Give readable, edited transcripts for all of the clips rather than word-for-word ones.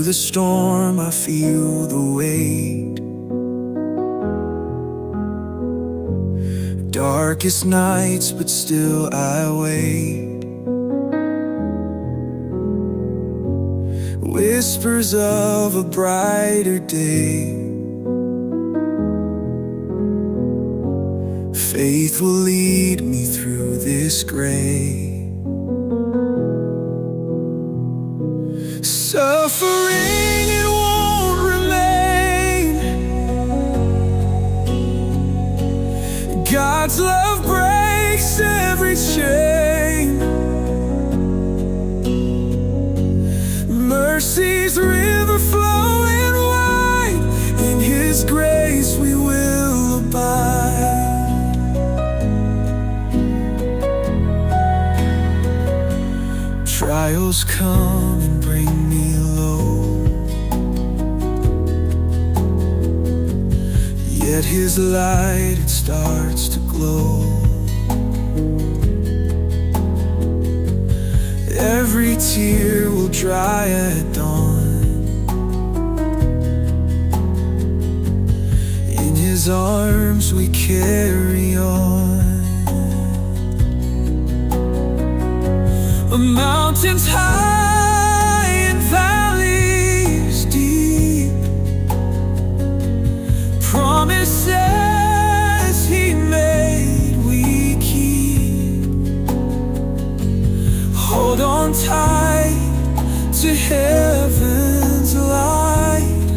the storm I feel the weight. Darkest nights, but still I wait. Whispers of a brighter day. Faith will lead me through this gray. Suffering, it won't remain. God's love breaks every chain. Mercy's river flowing wide. In His grace we will abide. Trials come and bring me low, yet His light, it starts to glow. Every tear will dry at dawn. In His arms we carry on. Mountains high and valleys deep, promises He made we keep. Hold on tight to heaven's light.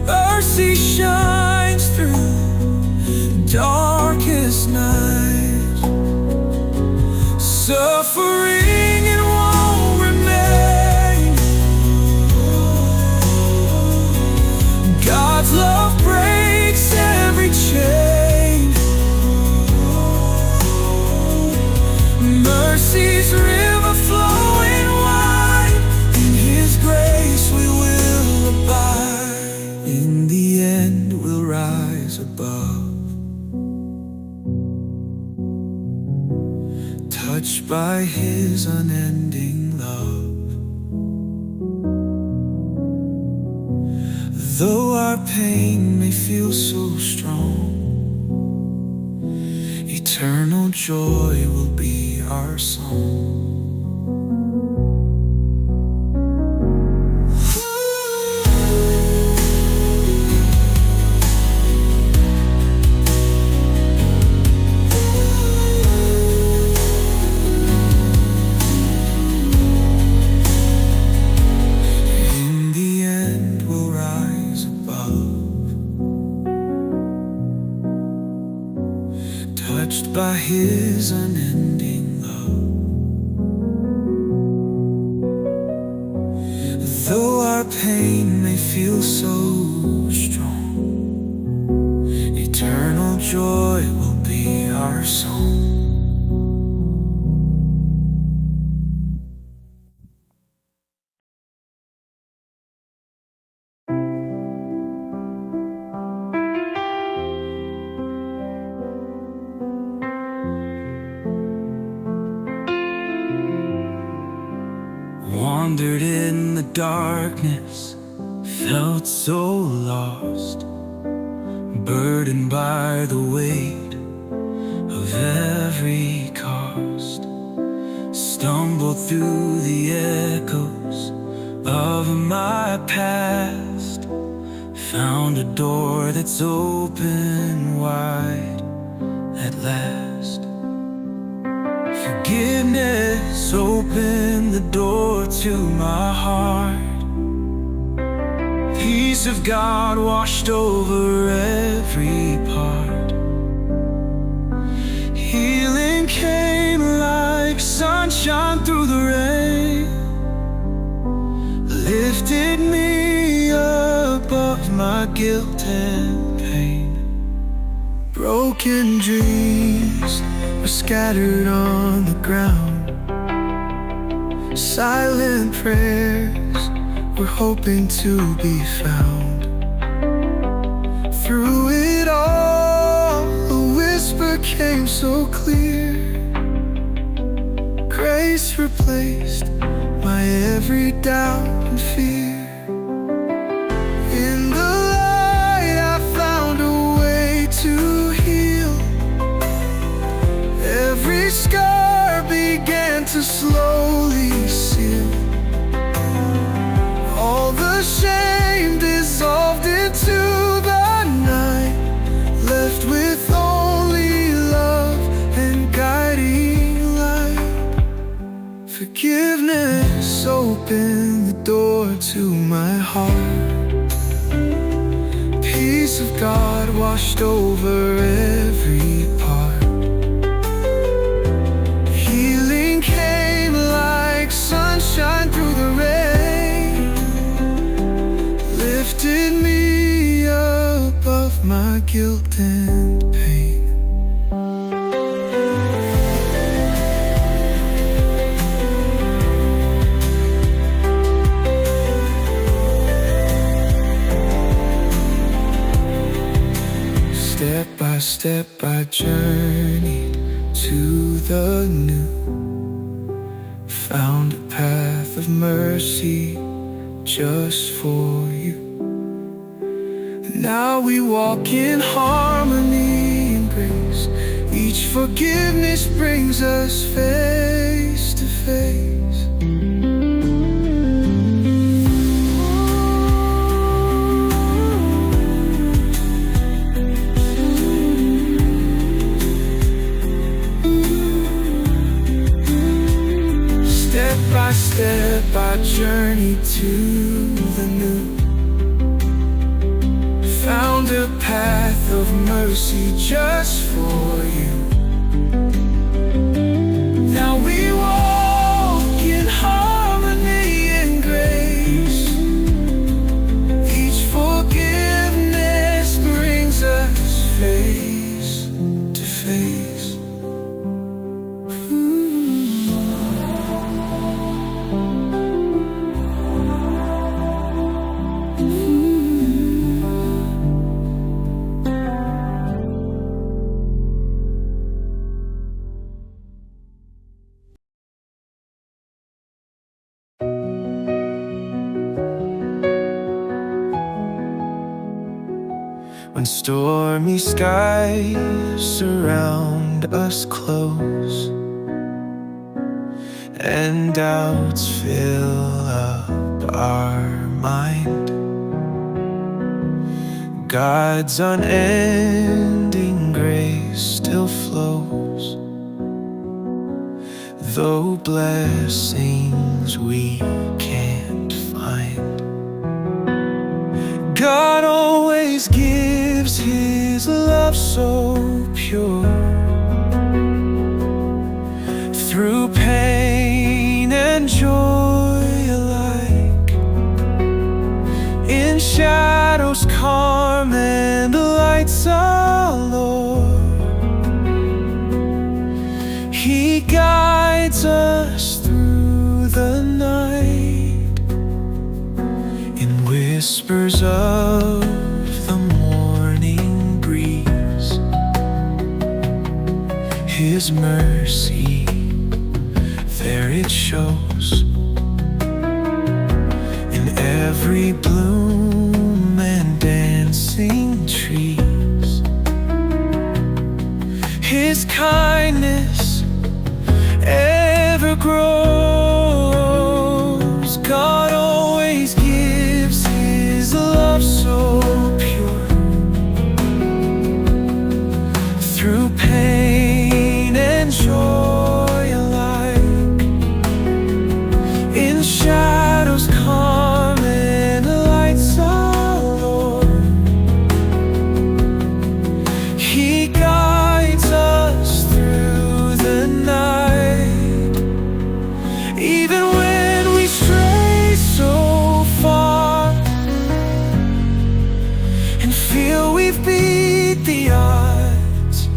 Mercy shines through darkest night. Suffering, it won't remain. God's love breaks every chain. Mercy's river flowing wide. In His grace we will abide. In the end we'll rise above, touched by His unending love. Though our pain may feel so strong, eternal joy will be our song. Touched by His unending love. Though our pain may feel so strong, eternal joy will be our song. Wandered in the darkness, felt so lost, burdened by the weight of every cost. Stumbled through the echoes of my past, found a door that's open wide at last. Forgiveness opened the door to my heart. Peace of God washed over every part. Healing came like sunshine through the rain, lifted me above my guilt and pain. Broken dreams were scattered on the ground. Silent prayers were hoping to be found. Through it all, a whisper came so clear. Grace replaced my every doubt and fear. In the light I found a way to heal. Every scar began to slowly seal. All the shame dissolved into the night, left with only love and guiding light. Forgiveness opened the door to my heart. Peace of God washed over every part. Healing came like sunshine through the rain, lifted me above my guilt and pain. Step by step I journeyed to the new, found a path of mercy just for you. Now we walk in harmony and grace. Each forgiveness brings us face to face. Step by step I journey to the new, found a path of mercy just for you. Now we walk in harmony and grace. Each forgiveness brings us face to face. When stormy skies surround us close and doubts fill up our mind, God's unending grace still flows, though blessings we can't find. God always gives His love so pure, through pain and joy alike, in shadows calm and the lights allure. He guides us through the night, in whispers of the morning breeze. His mercy, there it shows, in every bloom and dancing trees. His kindness ever grows. God always gives His love so pure, through pain and joy alike, in shadows calm and the lights allure. He guides us through the night, even when we stray so far and feel we've beat the odds.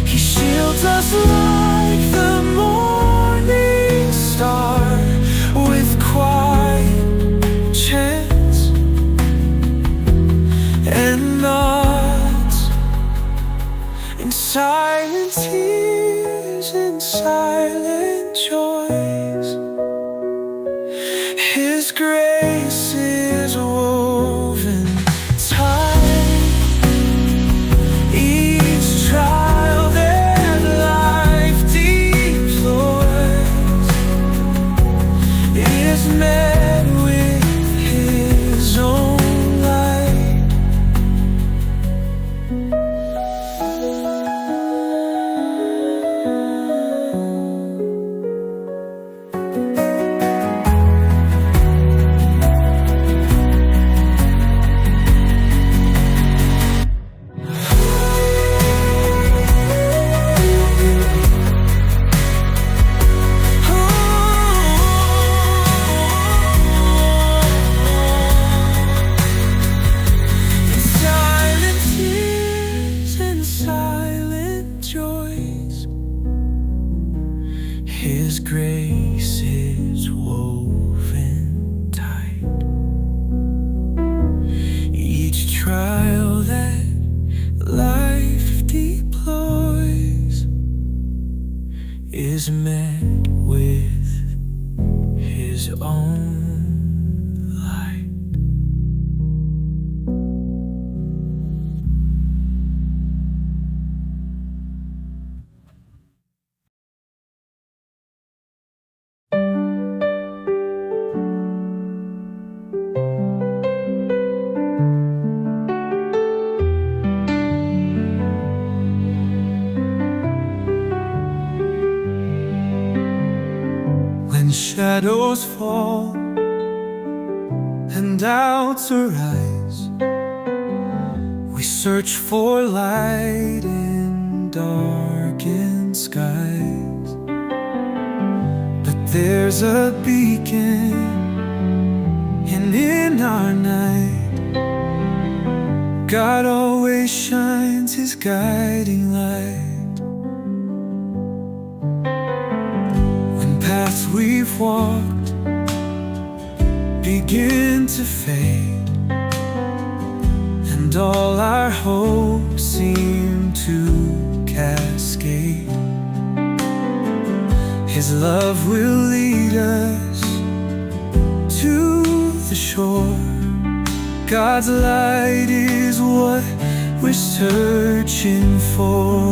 He shields us like the morning star, with quiet chants and nods, in silent tears in silent joys. His grace is woven tight. Each trial that life deploys is met with His own light. His grace is woven tight. Each trial that life deploys is met with His own light. When shadows fall and doubts arise, we search for light in darkened skies. But there's a beacon in our night. God always shines His guiding light. Paths we've walked begin to fade, and all our hopes seem to cascade. His love will lead us to the shore. God's light is what we're searching for.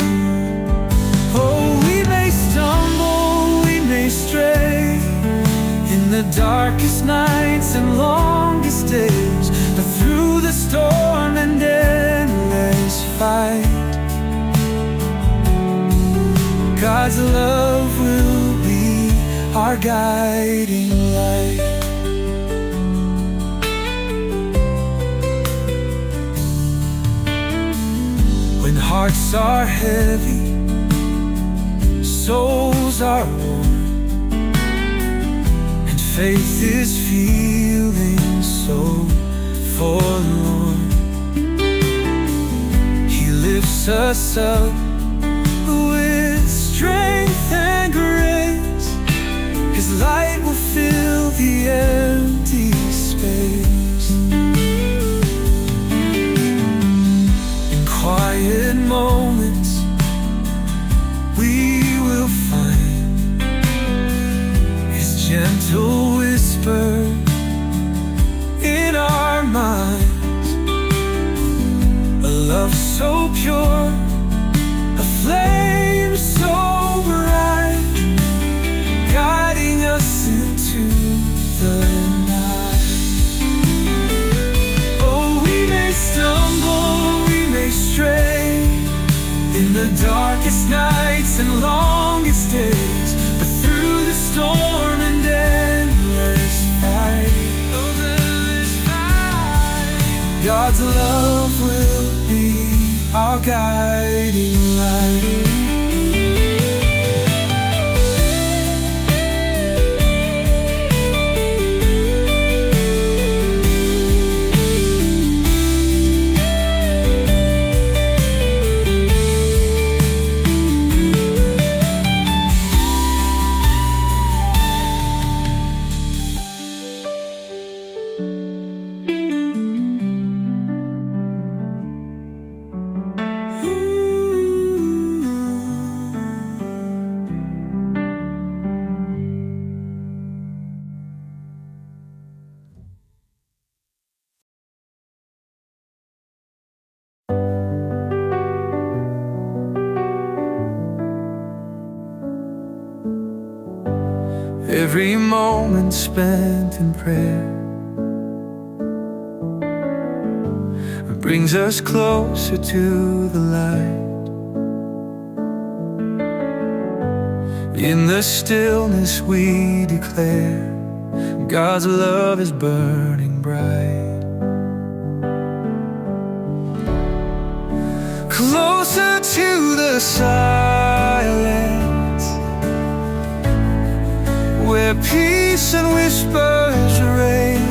Oh, we may stumble, we may stray in the darkest nights and longest days, but through the storm and endless fight, God's love will be our guiding light. When hearts are heavy, souls are worn, and faith is feeling so forlorn, He lifts us up with strength and grace. His light will fill the empty space. In quiet moments we will find His gentle whisper in our minds. A love so pure, a flame so bright, guiding us into the night. Oh, we may stumble, we may stray in the darkest nights and longest days, but through the storm and endless fight, God's love will be our guiding light. Ooh. every moment spent in prayer brings us closer to the light. In the stillness we declare God's love is burning bright. Closer to the silence, where peace and whispers reign.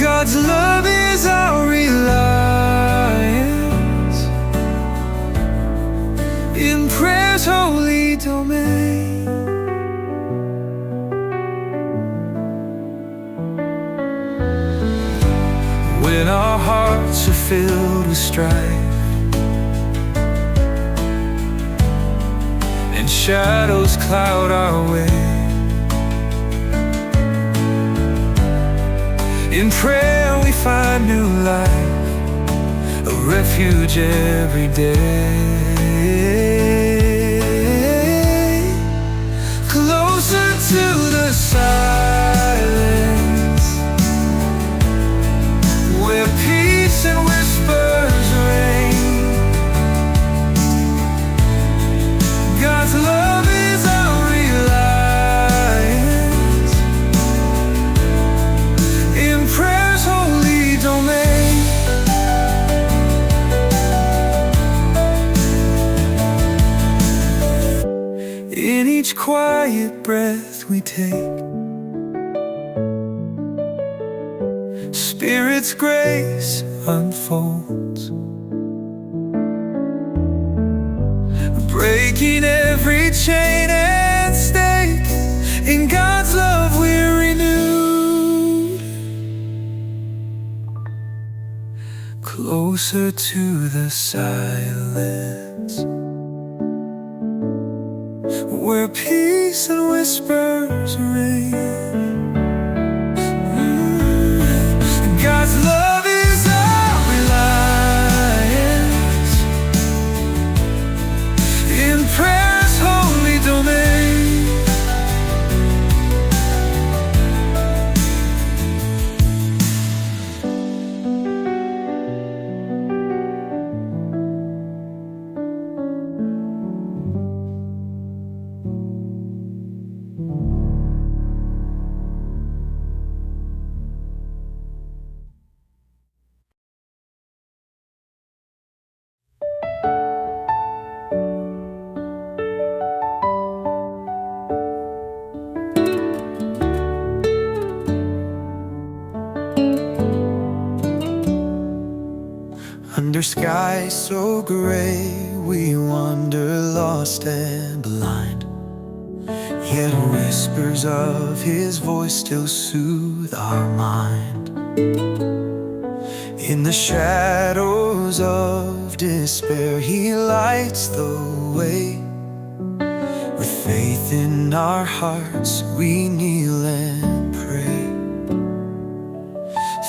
God's love is our reliance in prayer's holy domain. When our hearts are filled with strife and shadows cloud our way, in prayer we find new life, a refuge every day. Closer to the silence, where peace and whispers reign. God's love is our reliance in prayer's holy domain. In each quiet breath we take, Spirit's grace unfolds, breaking every chain and stake. In God's love we're renewed, closer to the silence, where peace and whispers reign. God's love is our reliance in prayer's holy domain. Under skies so gray we wander lost and blind, yet whispers of His voice still soothe our mind. In the shadows of despair He lights the way. With faith in our hearts we kneel and pray.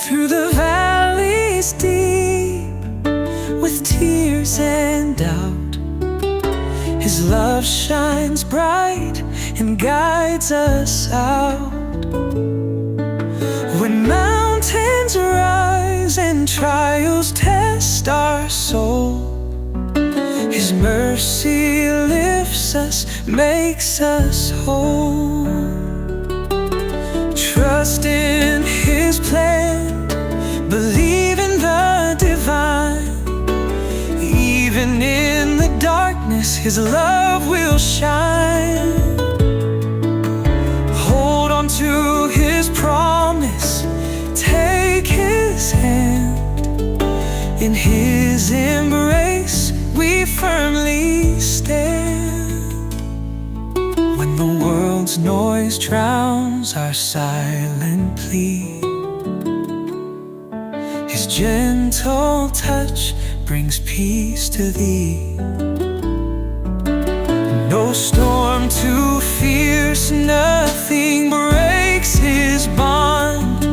Through the valleys deep, with tears and doubt, His love shines bright and guides us out. When mountains rise and trials test our soul, His mercy lifts us, makes us whole. Trust in His plan, believe in the divine. Even in the darkness His love will shine. Hold on to His promise, take His hand. In His embrace we firmly stand. When the world's noise drowns our silent plea, His gentle touch brings peace to thee. No storm too fierce, nothing breaks His bond.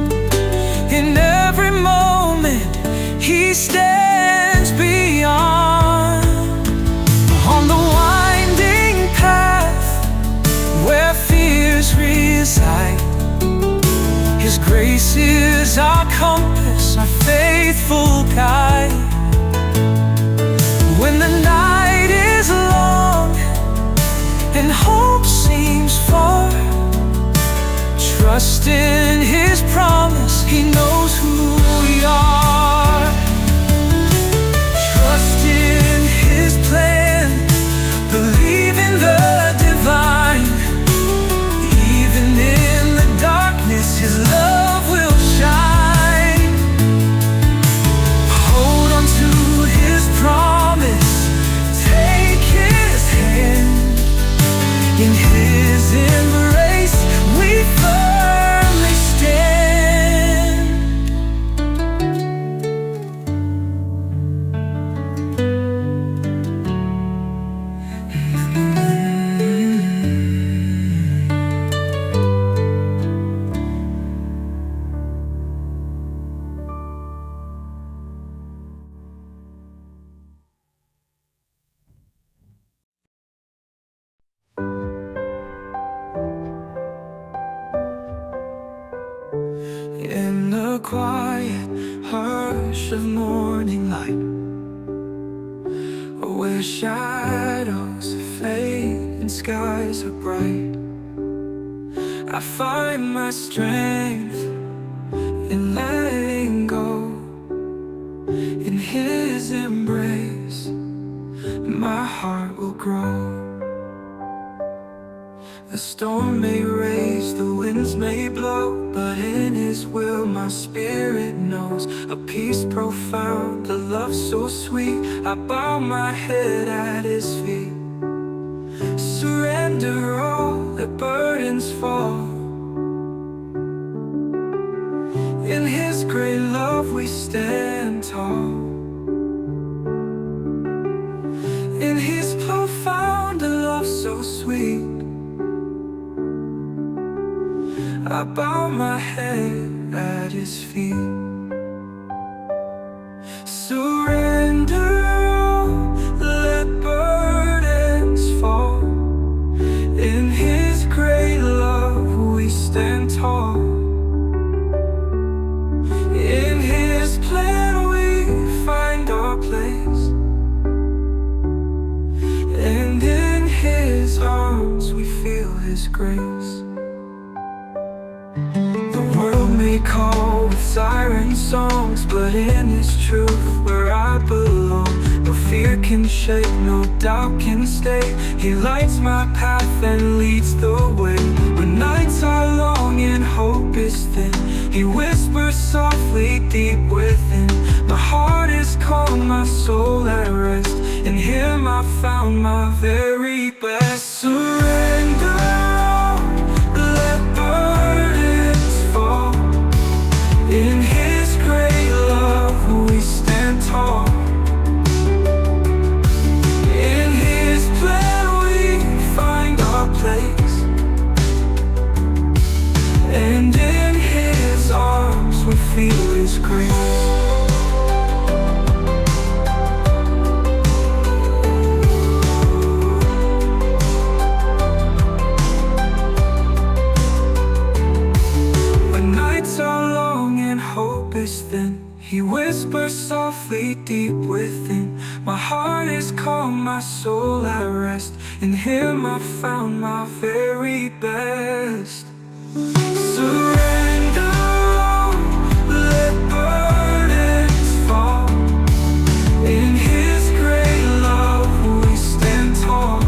In every moment He stands beyond. On the winding path grace is our compass, our faithful guide. When the night is long and hope seems far, trust in His promise, He knows who we are. Trust in His plan, believe in the divine. Even in the darkness, His love will shine. Hold on to His promise, take His hand. In His embrace we firmly stand. In the quiet hush of morning light, where shadows fade and skies are bright, I find my strength in letting go. In His embrace my heart will grow. The storm may rage, the winds may blow, but in His will my spirit knows a peace profound, a love so sweet. I bow my head at His feet, surrender all, let burdens fall. In His great love we stand tall. In His profound, a love so sweet, I bow my head at His feet. Surrender all, let burdens fall. In His great love we stand tall. In His plan we find our place, and in His arms we feel His grace. May call with siren songs, but in His truth where I belong, no fear can shake, no doubt can stay. He lights my path and leads the way. When nights are long and hope is thin, He whispers softly deep within. My heart is calm, my soul at rest. In Him I found my very best. Surrender all, let burdens fall. In His great love we stand tall. In His plan we find our place, and in His arms we feel His grace. Then He whispers softly deep within. My heart is calm, my soul at rest. In Him I found my very best. Surrender all, let burdens fall. In His great love we stand tall.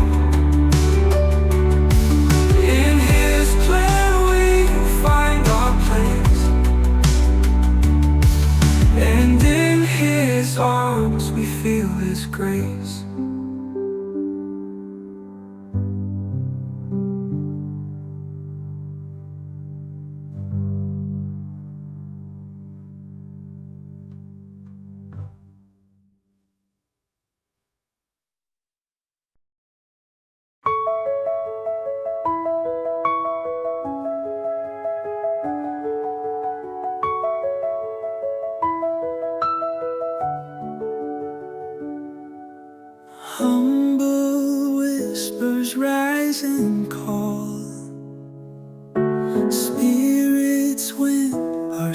In His plan we find our place, and in His arms we feel His grace. Humble whispers rise and call. Spirits when our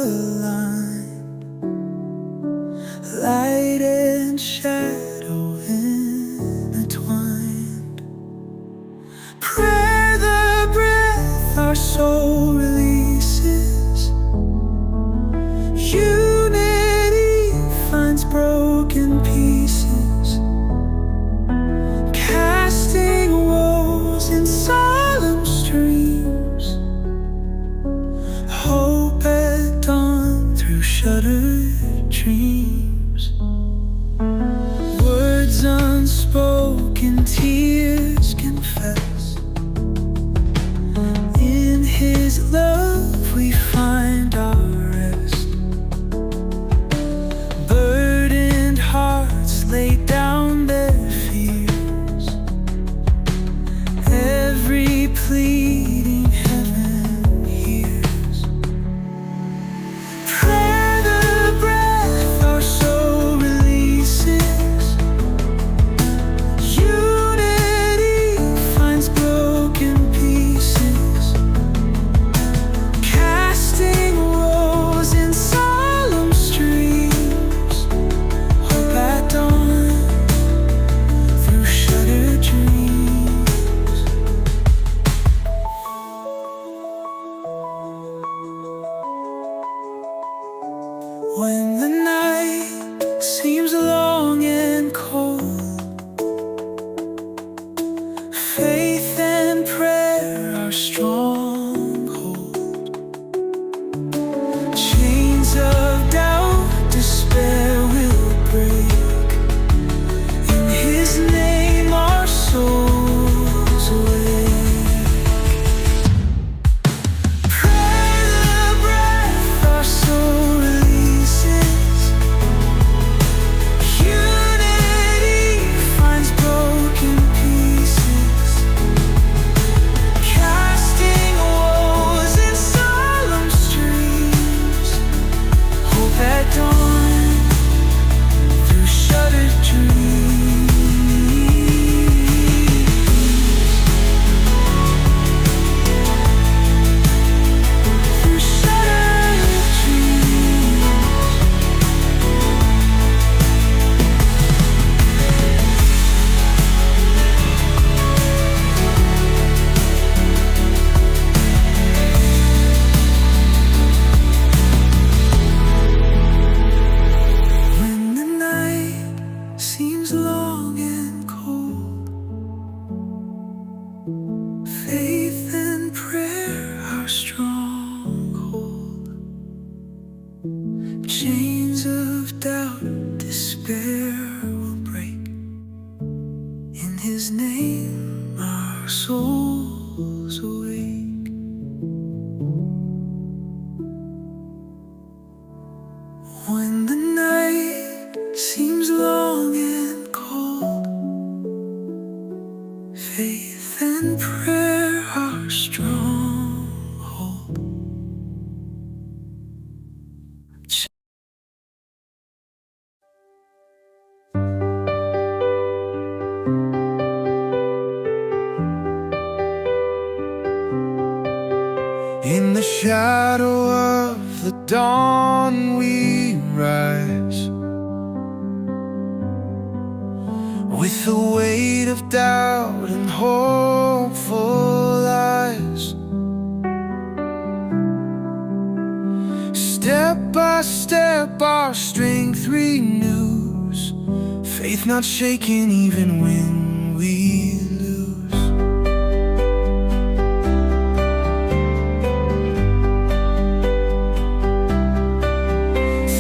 aligned, light and shadow intertwined. Prayer, the breath our soul releases. Unity finds broken pieces, casting woes in solemn streams. Hope at dawn through shuttered dreams. Words unspoken, tears confess. In His love we find our rest. Burdened hearts lay down their fears. Every pleading heaven hears. Prayer, the breath our soul releases. Unity finds broken pieces, casting woes in solemn streams. Hope at dawn through shuttered dreams. When the night seems long and cold, faith and prayer are stronghold. Chains of doubt, despair will break. In His name our souls awake. Prayer, the breath our soul releases. Unity finds broken pieces, casting woes in solemn streams. Hope at dawn through shuttered dreams. Through shuttered dreams. When the night seems long and cold, faith and prayer are stronghold. Chains of doubt, despair will break. In His name our souls awake. When the night seems long and cold, faith and prayer are stronghold. In the shadow of the dawn we rise, with the weight of doubt and hopeful eyes. Step by step our strength renews, faith not shaken even when we lose.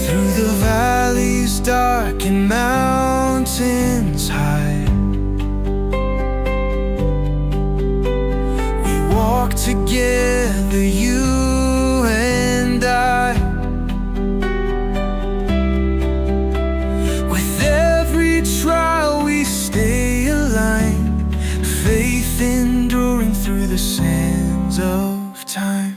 Through the valleys dark and mountains high, we walk together, you and I. With every trial we stay aligned, faith enduring through the sands of time.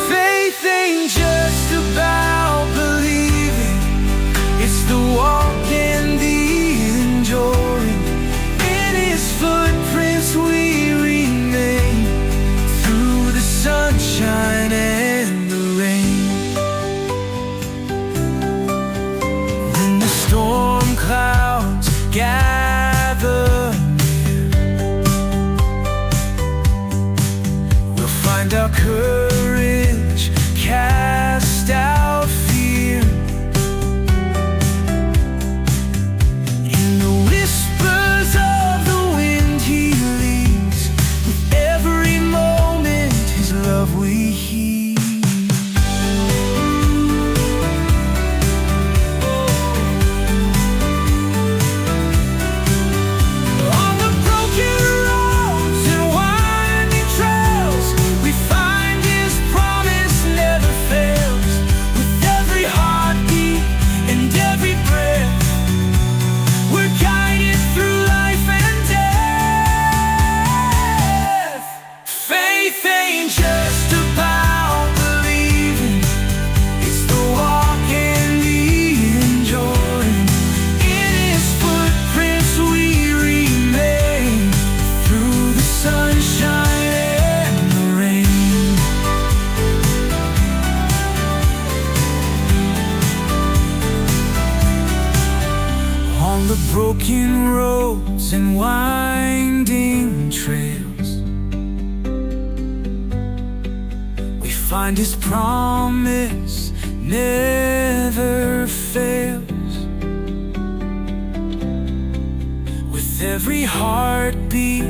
Faith ain't just about believing, it's the walk and the enduring. In His footprints we remain, through the sunshine find our courage, cast out fear. In the whispers of the wind he leads, with every moment his love we heed. On the broken roads and winding trails, we find his promise never fails. With every heartbeat and every breath, we're guided through life and death. Faith ain't just about believing, it's the walk and the enduring. In his footprints we remain, through the sunshine and the rain. On the broken roads and winding trails, we find his promise never fails. With every heartbeat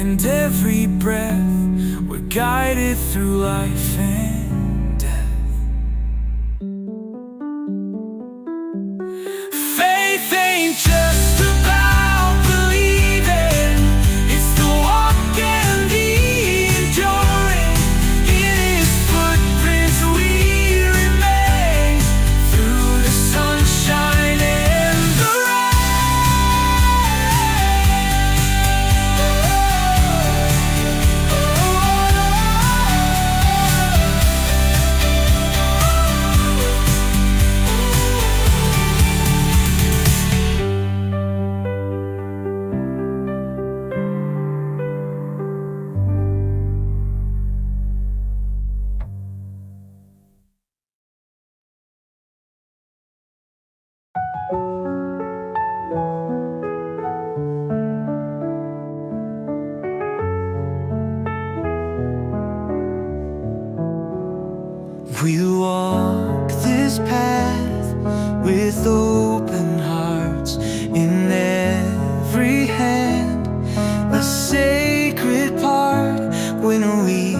and every breath, we're guided through life and death. Faith ain't just about believing, it's the walk and the enduring. In his footprints we remain, through the sunshine and the we walk this path with open hearts, in every hand a sacred part. When we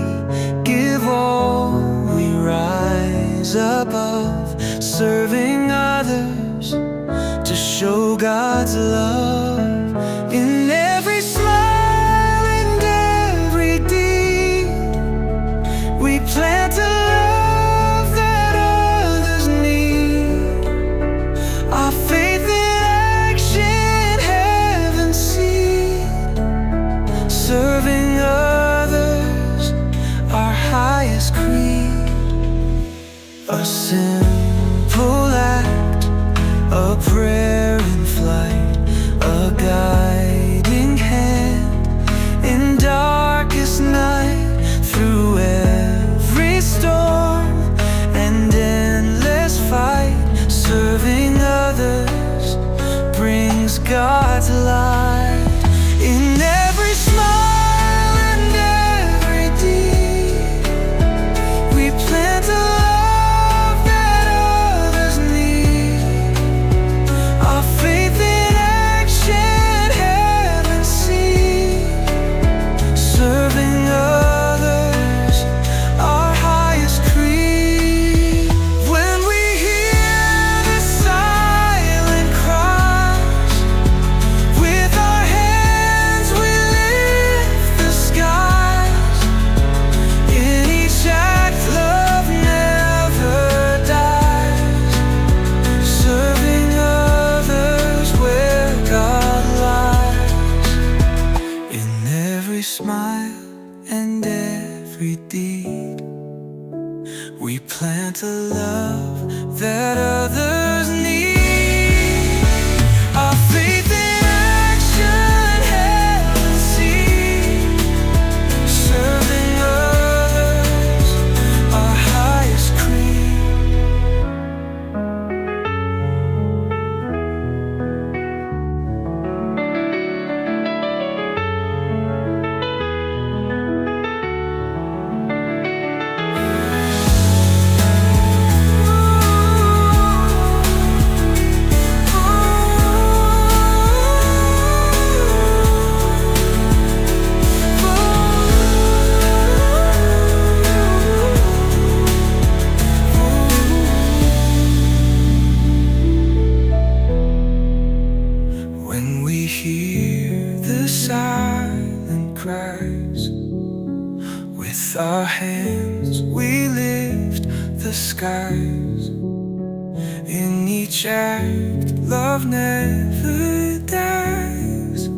give all, we rise above, serving others to show God's love. In every smile and every deed, we plant a love that others need. Our faith in action, heaven seed, serving others, our highest creed. A simple act, a prayer in flight, a guiding hand in darkest night. Through every storm and endless fight, serving others brings God's light. In every smile and every deed, we plant a love that others need. Our faith in action, heaven seed, serving others, our highest creed. When we hear the silent cries, with our hands we lift the skies. In each act love never dies, serving others where God lies. In every smile and every deed, we plant a love that others need. Our faith in action, heaven seed, serving others, our highest creed. the silent cries. With our hands we lift the skies. In each act, love never dies,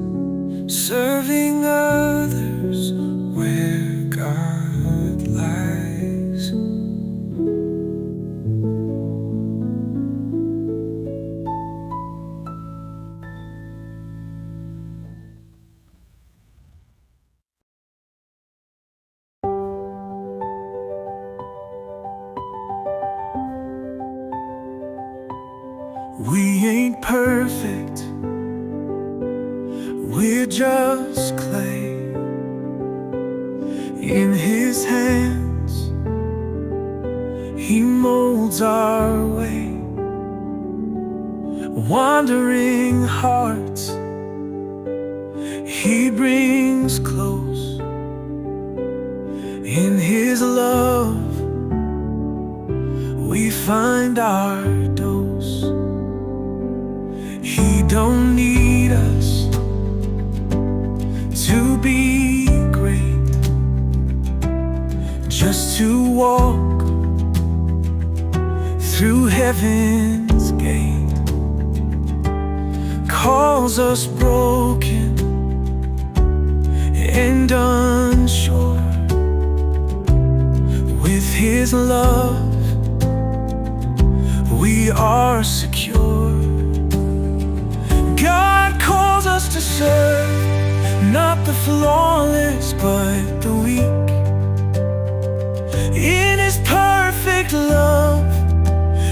serving others where God lies. We ain't perfect, we're just clay in His hands. He molds our way. Wandering hearts He brings close. In His love we find our dose. He don't need us to be great, just to walk through heaven's gate. Calls us broken and unsure. With His love we are secure. God calls us to serve, not the flawless but the weak. In His perfect love,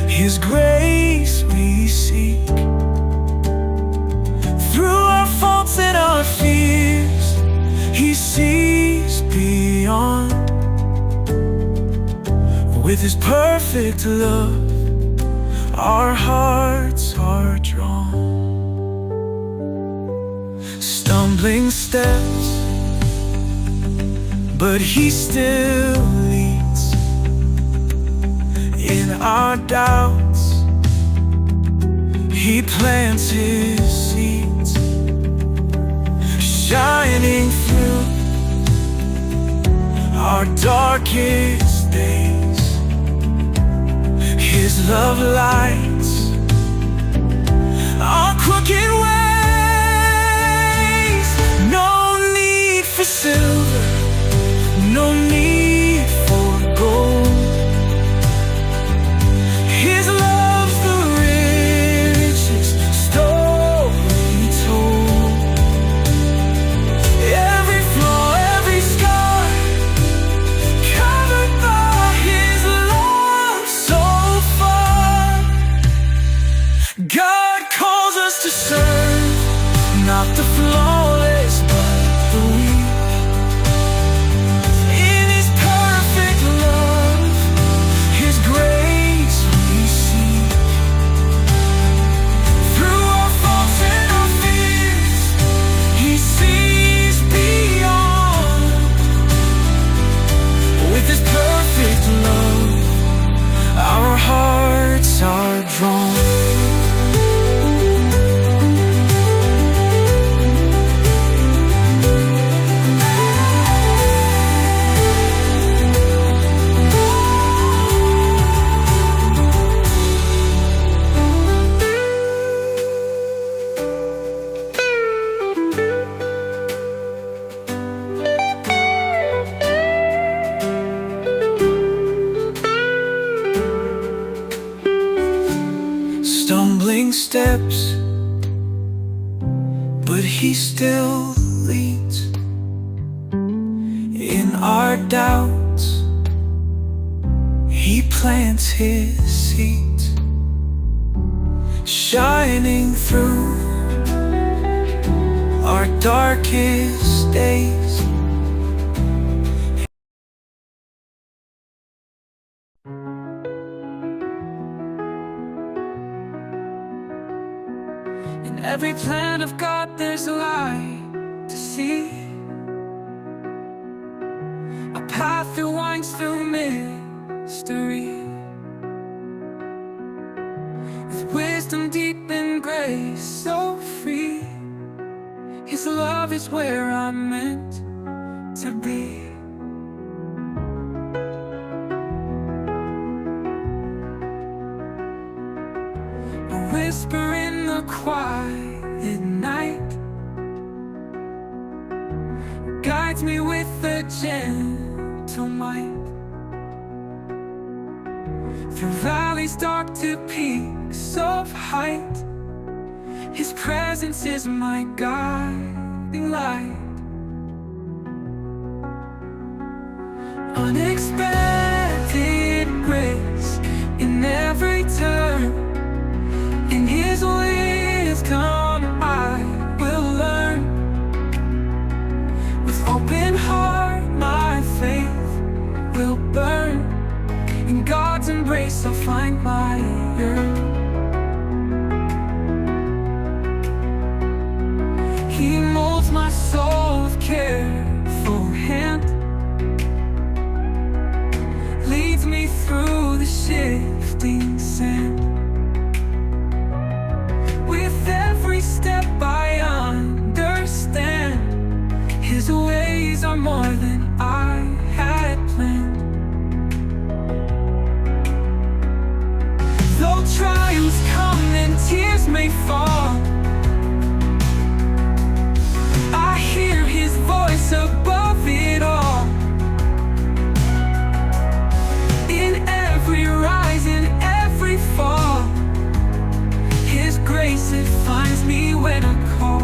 His grace we seek. Through our faults and our fears, He sees beyond. With His perfect love, our hearts are drawn. Stumbling steps, but He still leads. In our doubts, He plants His seeds, shining through our darkest days. His love lights our crooked ways. No need for silver, no need for gold. His love's the richest story told. Every flaw, every scar, covered by His love so far. God calls us to serve, not the flawless but the weak. In His perfect love, His grace we seek. Through our faults and our fears, He sees beyond. With His perfect love, our hearts are drawn. Stumbling steps, but He still leads. In our doubts, He plants His seeds, shining through our darkest days. In every plan of God there's a light to see, a path that winds through mystery. With wisdom deep and grace so free, His love is where I'm meant to be. A whisper in the quiet night guides me with a gentle might, through valleys dark to peaks of height. His presence is my guiding light. Unexpected grace in every turn, in His wisdom I will learn. With open heart my faith will burn. In God's embrace I'll find my yearn. He molds my soul with careful hand, leads me through the shifting sand. With every step I understand, His ways are more than I had planned. Though trials come and tears may fall, I hear His voice above it all. In every rise, in every fall, His grace, it finds me when I call.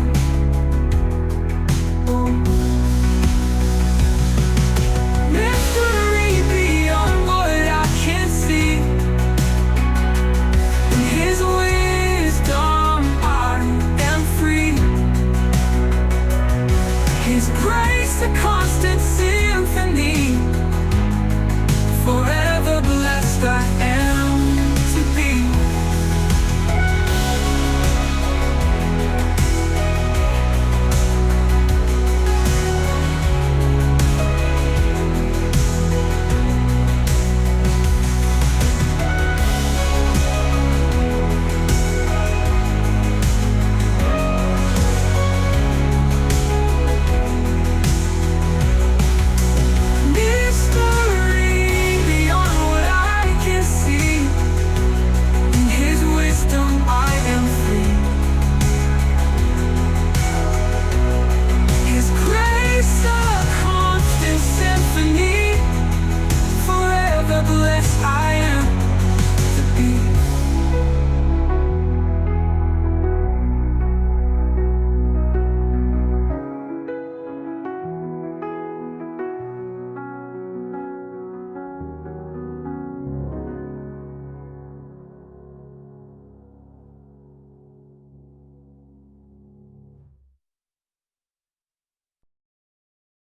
Victory beyond what I can see. In His wisdom I am free. His grace a constant symphony, forever blessed I